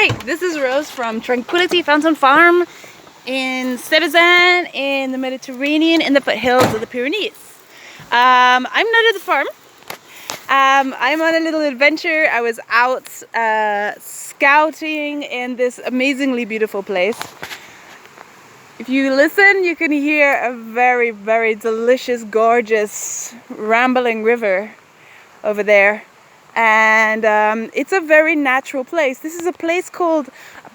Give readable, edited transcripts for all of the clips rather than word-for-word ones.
Hi, this is Rose from Tranquility Fountain Farm in Sebezan in the Mediterranean in the foothills of the Pyrenees. I'm not at the farm. I'm on a little adventure. I was out scouting in this amazingly beautiful place. If you listen, you can hear a very, very delicious, gorgeous, rambling river over there. And it's a very natural place. This is a place called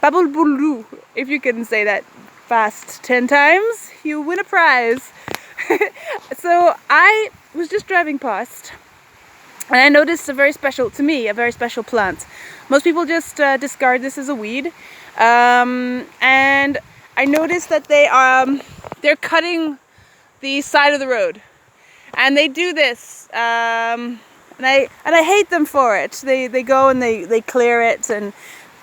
Babulbulu. If you can say that fast 10 times, you win a prize. So I was just driving past and I noticed a very special plant. Most people just discard this as a weed. And I noticed that they're cutting the side of the road. And they do this and I hate them for it. They go and they clear it, and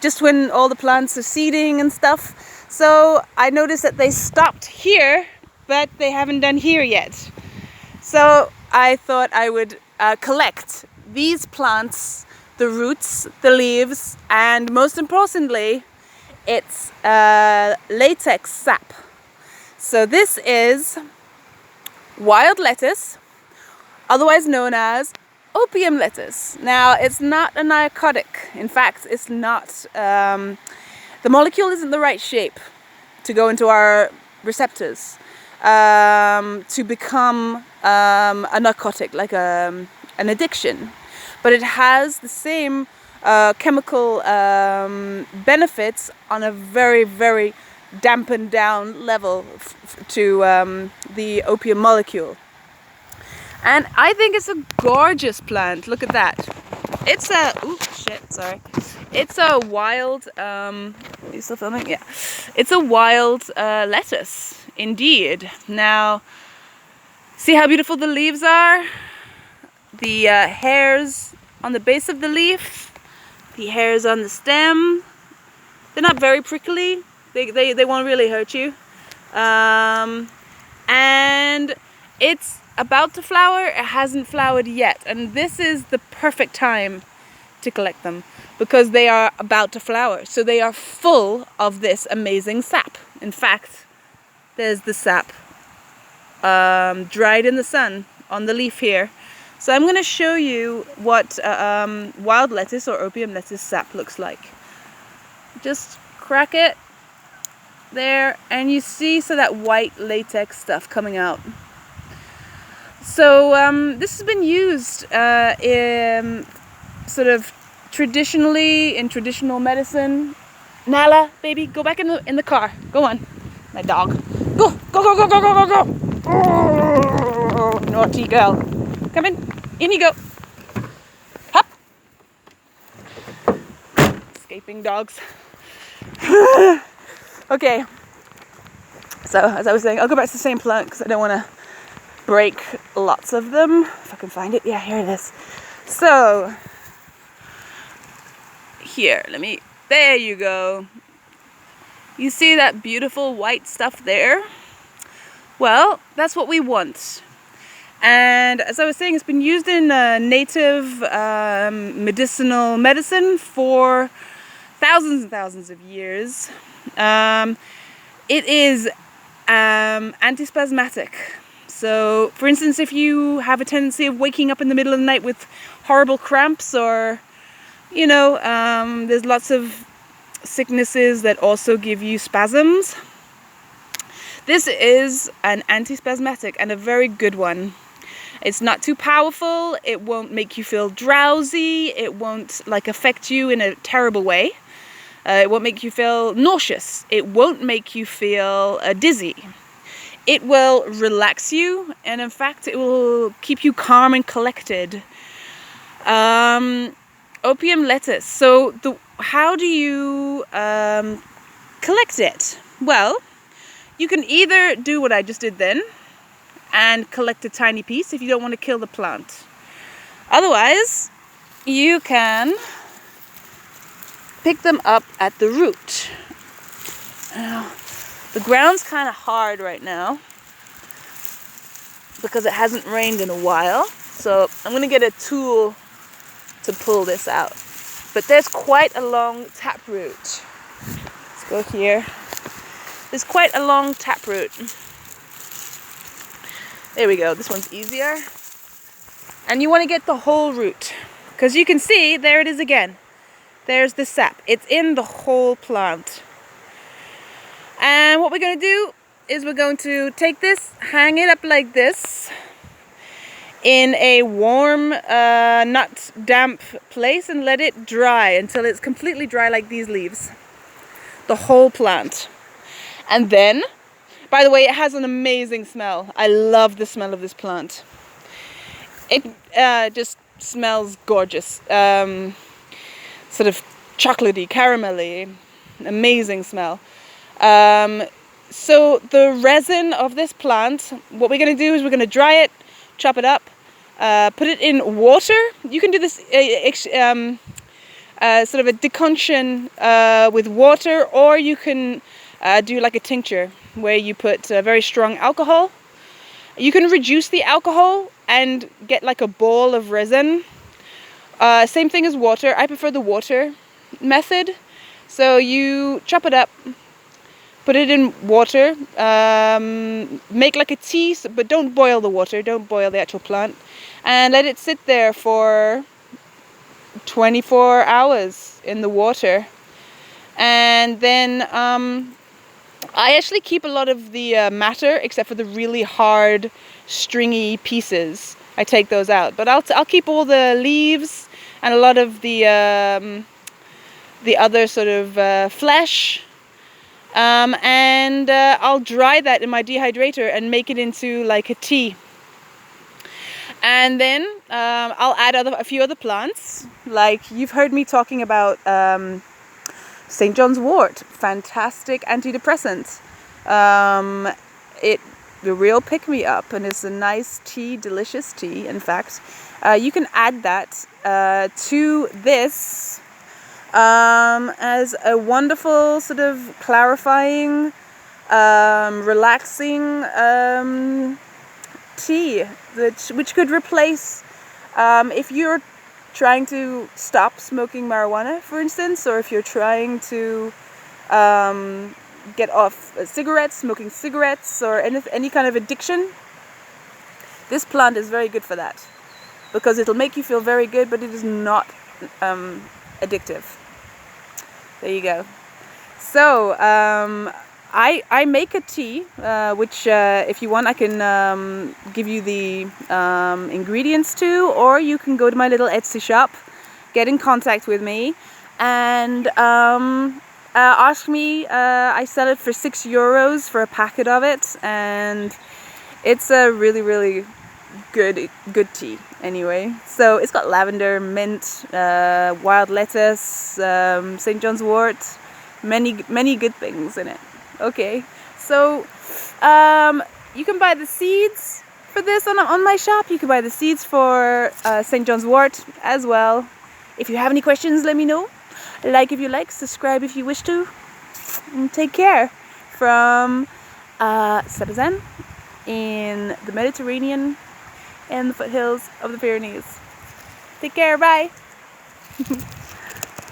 just when all the plants are seeding and stuff. So I noticed that they stopped here, but they haven't done here yet. So I thought I would collect these plants, the roots, the leaves, and most importantly, it's latex sap. So this is wild lettuce, otherwise known as opium lettuce. Now, it's not a narcotic. In fact, it's not. The molecule isn't the right shape to go into our receptors to become a narcotic, like an addiction. But it has the same chemical benefits on a very, very dampened down level to the opium molecule. And I think it's a gorgeous plant. Look at that. It's a, It's a wild, are you still filming? Yeah. It's a wild lettuce, indeed. Now, see how beautiful the leaves are? The hairs on the base of the leaf, the hairs on the stem. They're not very prickly. They won't really hurt you. And it's about to flower. It hasn't flowered yet, and this is the perfect time to collect them because they are about to flower. So they are full of this amazing sap. In fact, there's the sap dried in the sun on the leaf here. So I'm going to show you what wild lettuce or opium lettuce sap looks like. Just crack it there, and you see that white latex stuff coming out. So this has been used in traditionally in traditional medicine. Nala, baby, go back in the car. Go on, my dog. Go. Oh, naughty girl. Come in you go. Hop. Escaping dogs. Okay. So as I was saying, I'll go back to the same plant because I don't want to break lots of them. If I can find it. Yeah, here it is. So here, there you go. You see that beautiful white stuff there? Well, that's what we want. And as I was saying, it's been used in native medicinal medicine for thousands and thousands of years. It is antispasmodic. So, for instance, if you have a tendency of waking up in the middle of the night with horrible cramps, or, there's lots of sicknesses that also give you spasms. This is an antispasmodic, and a very good one. It's not too powerful. It won't make you feel drowsy. It won't affect you in a terrible way. It won't make you feel nauseous. It won't make you feel dizzy. It will relax you, and in fact, it will keep you calm and collected. Opium lettuce. So, how do you collect it? Well, you can either do what I just did then, and collect a tiny piece if you don't want to kill the plant. Otherwise, you can pick them up at the root. Now, the ground's kind of hard right now because it hasn't rained in a while. So I'm going to get a tool to pull this out. but there's quite a long taproot. Let's go here. There's quite a long taproot. There we go, this one's easier. And you want to get the whole root, because you can see, there it is again. There's the sap. It's in the whole plant. And what we're going to do is we're going to take this, hang it up like this in a warm, not damp place, and let it dry until it's completely dry, like these leaves. The whole plant. And then, by the way, it has an amazing smell. I love the smell of this plant. It just smells gorgeous. Sort of chocolatey, caramelly, amazing smell. So the resin of this plant, what we're going to do is we're going to dry it, chop it up, put it in water. You can do this sort of a deconction with water, or you can do like a tincture where you put very strong alcohol. You can reduce the alcohol and get like a ball of resin. Same thing as water. I prefer the water method. So you chop it up, put it in water, make like a tea, but don't boil the water, don't boil the actual plant, and let it sit there for 24 hours in the water. And then I actually keep a lot of the matter, except for the really hard, stringy pieces. I take those out, but I'll keep all the leaves and a lot of the other sort of flesh. And I'll dry that in my dehydrator and make it into like a tea. And then I'll add a few other plants. Like you've heard me talking about St. John's wort, fantastic antidepressant. The real pick-me-up, and it's a nice tea, delicious tea. In fact, you can add that to this as a wonderful sort of clarifying, relaxing tea, which could replace, if you're trying to stop smoking marijuana, for instance, or if you're trying to get off cigarettes, smoking cigarettes, or any kind of addiction, this plant is very good for that, because it'll make you feel very good, but it is not addictive. There you go. So I make a tea, which if you want I can give you the ingredients to, or you can go to my little Etsy shop, get in contact with me, and ask me. I sell it for €6 for a packet of it, and it's a really, really good tea anyway. So it's got lavender, mint, wild lettuce, St. John's wort, many good things in it. Okay, so you can buy the seeds for this on my shop. You can buy the seeds for St. John's wort as well. If you have any questions, let me know. Like if you like, subscribe if you wish to, and take care. From Sebazan in the Mediterranean and the foothills of the Pyrenees. Take care, bye.